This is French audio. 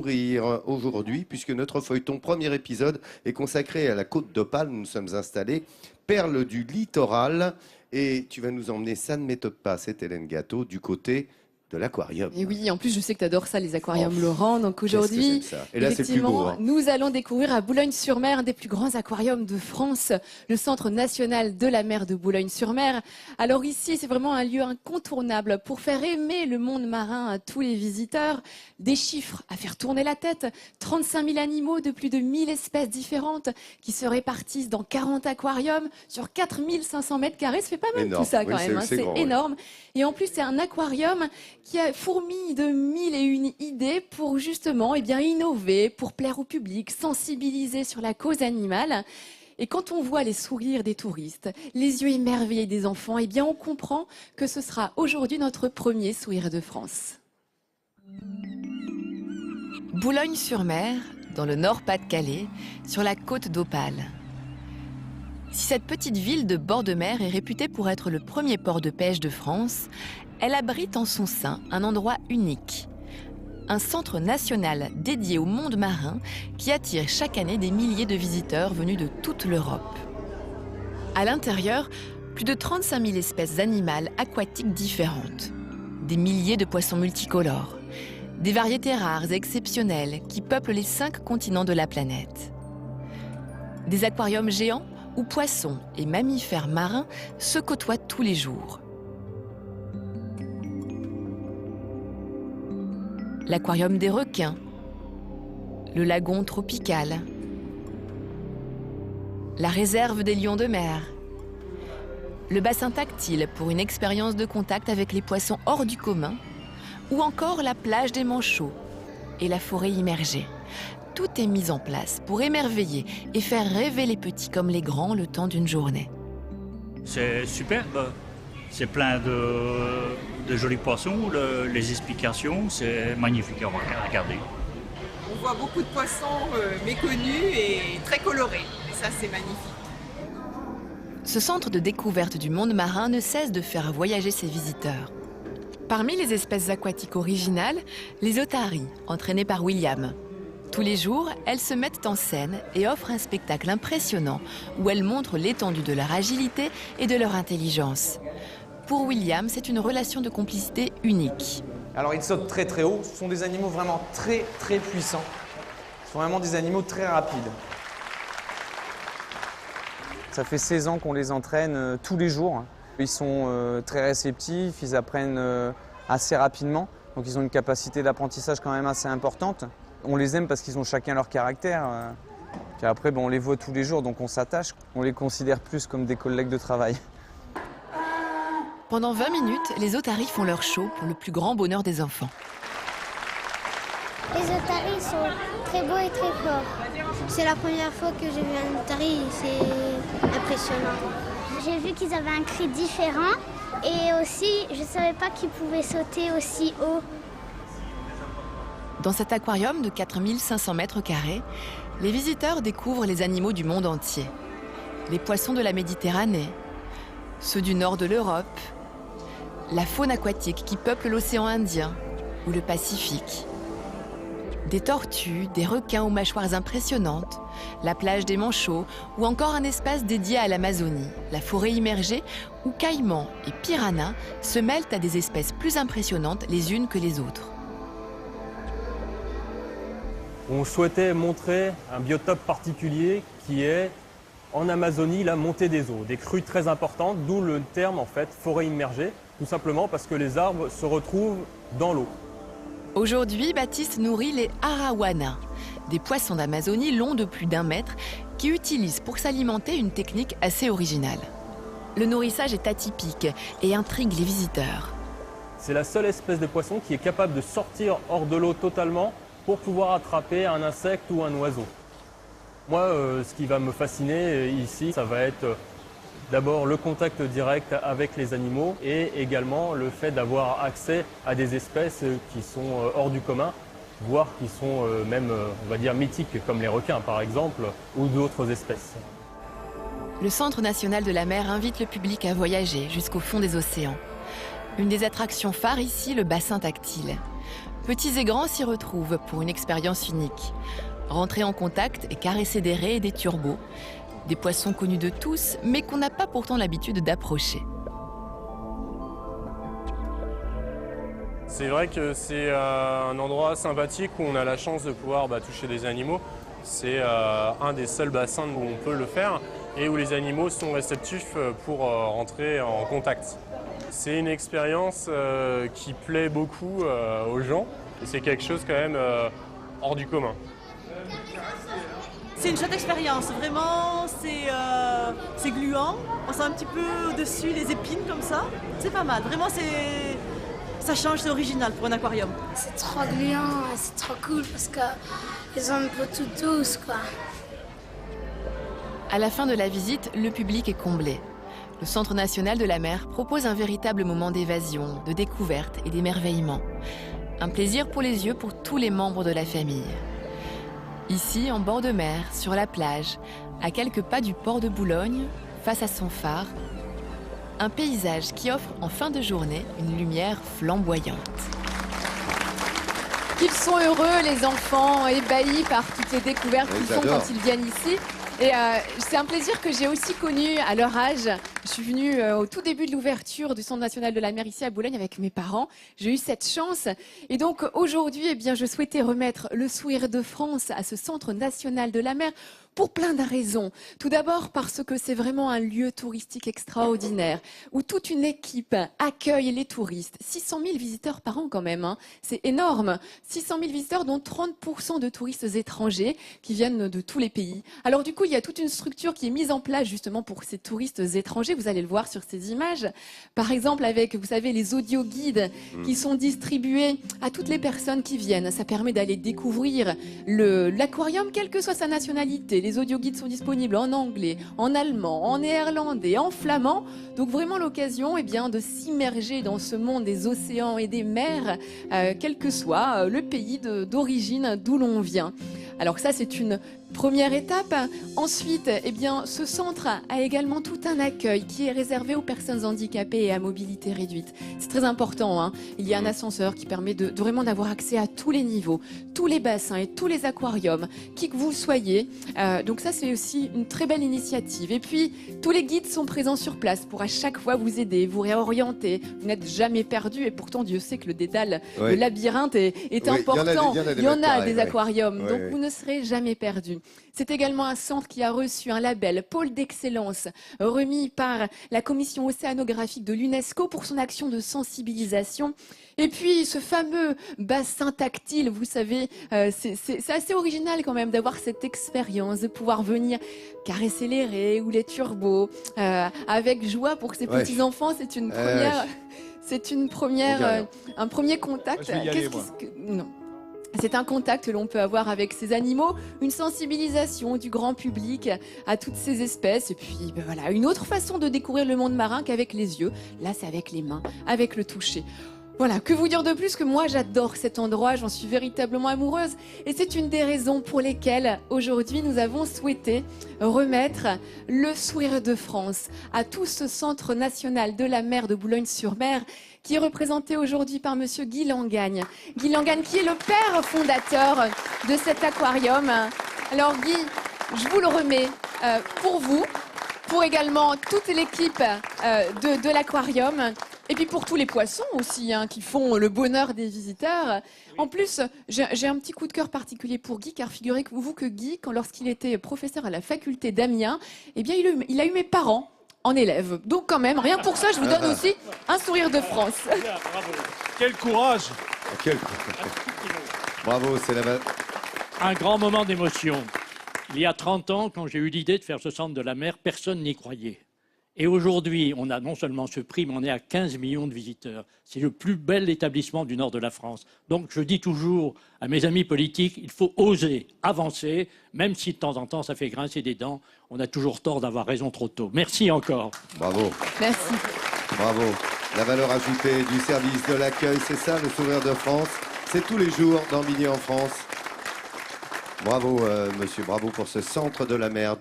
Rire aujourd'hui, puisque notre feuilleton premier épisode est consacré à la côte d'Opale. Nous nous sommes installés, perle du littoral, et tu vas nous emmener, ça ne m'étonne pas, c'est Hélène Gâteau, du côté de l'aquarium. Et oui, en plus, je sais que tu adores ça, les aquariums, Oh, Laurent. Donc aujourd'hui, qu'est-ce que c'est que ça. Et là, c'est plus beau, effectivement, hein. nous allons découvrir à Boulogne-sur-Mer un des plus grands aquariums de France, le Centre national de la mer de Boulogne-sur-Mer. Alors ici, c'est vraiment un lieu incontournable pour faire aimer le monde marin à tous les visiteurs. Des chiffres à faire tourner la tête, 35 000 animaux de plus de 1000 espèces différentes qui se répartissent dans 40 aquariums sur 4 500 mètres carrés. Ça fait pas mal Énorme. tout ça quand Oui, même, hein. c'est C'est grand, oui. énorme. Et en plus, c'est un aquarium qui a fourmi de 1001 idées pour justement innover, pour plaire au public, sensibiliser sur la cause animale. Et quand on voit les sourires des touristes, les yeux émerveillés des enfants, on comprend que ce sera aujourd'hui notre premier sourire de France. Boulogne-sur-Mer, dans le Nord-Pas-de-Calais, sur la côte d'Opale. Si cette petite ville de bord de mer est réputée pour être le premier port de pêche de France, elle abrite en son sein un endroit unique. Un centre national dédié au monde marin qui attire chaque année des milliers de visiteurs venus de toute l'Europe. À l'intérieur, plus de 35 000 espèces animales aquatiques différentes. Des milliers de poissons multicolores. Des variétés rares et exceptionnelles qui peuplent les 5 continents de la planète. Des aquariums géants où poissons et mammifères marins se côtoient tous les jours. L'aquarium des requins, le lagon tropical, la réserve des lions de mer, le bassin tactile pour une expérience de contact avec les poissons hors du commun, ou encore la plage des Manchots et la forêt immergée. Tout est mis en place pour émerveiller et faire rêver les petits comme les grands le temps d'une journée. C'est superbe, c'est plein de jolis poissons, les explications, c'est magnifique à regarder. On voit beaucoup de poissons méconnus et très colorés, et ça c'est magnifique. Ce centre de découverte du monde marin ne cesse de faire voyager ses visiteurs. Parmi les espèces aquatiques originales, les otaries, entraînées par William. Tous les jours, elles se mettent en scène et offrent un spectacle impressionnant où elles montrent l'étendue de leur agilité et de leur intelligence. Pour William, c'est une relation de complicité unique. Alors ils sautent très très haut, ce sont des animaux vraiment très très puissants. Ce sont vraiment des animaux très rapides. Ça fait 16 ans qu'on les entraîne tous les jours. Ils sont très réceptifs, ils apprennent assez rapidement. Donc ils ont une capacité d'apprentissage quand même assez importante. On les aime parce qu'ils ont chacun leur caractère. Puis après, on les voit tous les jours, donc on s'attache. On les considère plus comme des collègues de travail. Pendant 20 minutes, les otaries font leur show pour le plus grand bonheur des enfants. Les otaries sont très beaux et très forts. C'est la première fois que j'ai vu un otari, c'est impressionnant. J'ai vu qu'ils avaient un cri différent et aussi, je ne savais pas qu'ils pouvaient sauter aussi haut. Dans cet aquarium de 4500 mètres carrés, les visiteurs découvrent les animaux du monde entier. Les poissons de la Méditerranée, ceux du nord de l'Europe, la faune aquatique qui peuple l'océan Indien ou le Pacifique. Des tortues, des requins aux mâchoires impressionnantes, la plage des Manchots ou encore un espace dédié à l'Amazonie, la forêt immergée où caïmans et piranhas se mêlent à des espèces plus impressionnantes les unes que les autres. On souhaitait montrer un biotope particulier qui est en Amazonie la montée des eaux, des crues très importantes, d'où le terme en fait forêt immergée, tout simplement parce que les arbres se retrouvent dans l'eau. Aujourd'hui, Baptiste nourrit les arahuanas, des poissons d'Amazonie longs de plus d'1 mètre qui utilisent pour s'alimenter une technique assez originale. Le nourrissage est atypique et intrigue les visiteurs. C'est la seule espèce de poisson qui est capable de sortir hors de l'eau totalement pour pouvoir attraper un insecte ou un oiseau. Moi, ce qui va me fasciner ici, ça va être d'abord le contact direct avec les animaux et également le fait d'avoir accès à des espèces qui sont hors du commun, voire qui sont même, on va dire, mythiques, comme les requins par exemple, ou d'autres espèces. Le Centre national de la mer invite le public à voyager jusqu'au fond des océans. Une des attractions phares ici, le bassin tactile. Petits et grands s'y retrouvent pour une expérience unique. Rentrer en contact et caresser des raies et des turbots, des poissons connus de tous, mais qu'on n'a pas pourtant l'habitude d'approcher. C'est vrai que c'est un endroit sympathique où on a la chance de pouvoir toucher des animaux. C'est un des seuls bassins où on peut le faire et où les animaux sont réceptifs pour rentrer en contact. C'est une expérience qui plaît beaucoup aux gens et c'est quelque chose quand même hors du commun. C'est une chouette expérience, vraiment, c'est gluant, on sent un petit peu au-dessus les épines comme ça, c'est pas mal, vraiment ça change, c'est original pour un aquarium. C'est trop gluant, c'est trop cool parce qu'ils ont un peu tout douce, quoi. À la fin de la visite, le public est comblé. Le Centre national de la mer propose un véritable moment d'évasion, de découverte et d'émerveillement. Un plaisir pour les yeux pour tous les membres de la famille. Ici, en bord de mer, sur la plage, à quelques pas du port de Boulogne, face à son phare, un paysage qui offre en fin de journée une lumière flamboyante. Qu'ils sont heureux, les enfants, ébahis par toutes les découvertes qu'ils font quand ils viennent ici. Et c'est un plaisir que j'ai aussi connu à leur âge. Je suis venue au tout début de l'ouverture du Centre national de la mer ici à Boulogne avec mes parents. J'ai eu cette chance. Et donc aujourd'hui, eh bien, je souhaitais remettre le sourire de France à ce Centre national de la mer pour plein de raisons. Tout d'abord parce que c'est vraiment un lieu touristique extraordinaire où toute une équipe accueille les touristes. 600 000 visiteurs par an quand même, hein. C'est énorme. 600 000 visiteurs dont 30% de touristes étrangers qui viennent de tous les pays. Alors du coup, il y a toute une structure qui est mise en place justement pour ces touristes étrangers. Vous allez le voir sur ces images. Par exemple avec, vous savez, les audio-guides qui sont distribués à toutes les personnes qui viennent. Ça permet d'aller découvrir l'aquarium, quelle que soit sa nationalité. Les audioguides sont disponibles en anglais, en allemand, en néerlandais, en flamand. Donc vraiment l'occasion de s'immerger dans ce monde des océans et des mers, quel que soit le pays d'origine d'où l'on vient. Alors ça, c'est une première étape. Ensuite, ce centre a également tout un accueil qui est réservé aux personnes handicapées et à mobilité réduite. C'est très important, hein. Il y a un ascenseur qui permet de vraiment d'avoir accès à tous les niveaux, tous les bassins et tous les aquariums, qui que vous soyez. Donc ça, c'est aussi une très belle initiative. Et puis, tous les guides sont présents sur place pour à chaque fois vous aider, vous réorienter. Vous n'êtes jamais perdu et pourtant, Dieu sait que le dédale, le labyrinthe est important. Il y en a des aquariums, donc vous ne serez jamais perdu. C'est également un centre qui a reçu un label Pôle d'excellence remis par la commission océanographique de l'UNESCO pour son action de sensibilisation. Et puis ce fameux bassin tactile, vous savez, c'est assez original quand même d'avoir cette expérience, de pouvoir venir caresser les raies ou les turbos avec joie pour ces petits enfants. C'est une première, un premier contact. Je vais y aller, moi. Non. C'est un contact que l'on peut avoir avec ces animaux, une sensibilisation du grand public à toutes ces espèces. Et puis voilà, une autre façon de découvrir le monde marin qu'avec les yeux. Là, c'est avec les mains, avec le toucher. Voilà, que vous dire de plus que moi j'adore cet endroit, j'en suis véritablement amoureuse et c'est une des raisons pour lesquelles aujourd'hui nous avons souhaité remettre le sourire de France à tout ce Centre national de la mer de Boulogne-sur-Mer qui est représenté aujourd'hui par monsieur Guy Langagne. Guy Langagne qui est le père fondateur de cet aquarium. Alors Guy, je vous le remets pour vous, pour également toute l'équipe de l'aquarium. Et puis pour tous les poissons aussi, hein, qui font le bonheur des visiteurs. En plus, j'ai un petit coup de cœur particulier pour Guy, car figurez-vous que Guy, lorsqu'il était professeur à la faculté d'Amiens, eh bien, il a eu mes parents en élève. Donc quand même, rien que pour ça, je vous donne aussi un sourire de France. Bravo. Quel courage. Bravo, c'est un grand moment d'émotion. Il y a 30 ans, quand j'ai eu l'idée de faire ce centre de la mer, personne n'y croyait. Et aujourd'hui, on a non seulement ce prix, mais on est à 15 millions de visiteurs. C'est le plus bel établissement du nord de la France. Donc je dis toujours à mes amis politiques, il faut oser avancer, même si de temps en temps ça fait grincer des dents. On a toujours tort d'avoir raison trop tôt. Merci encore. Bravo. Merci. Bravo. La valeur ajoutée du service de l'accueil, c'est ça le sourire de France. C'est tous les jours dans Midi en France. Bravo monsieur, bravo pour ce centre de la mer.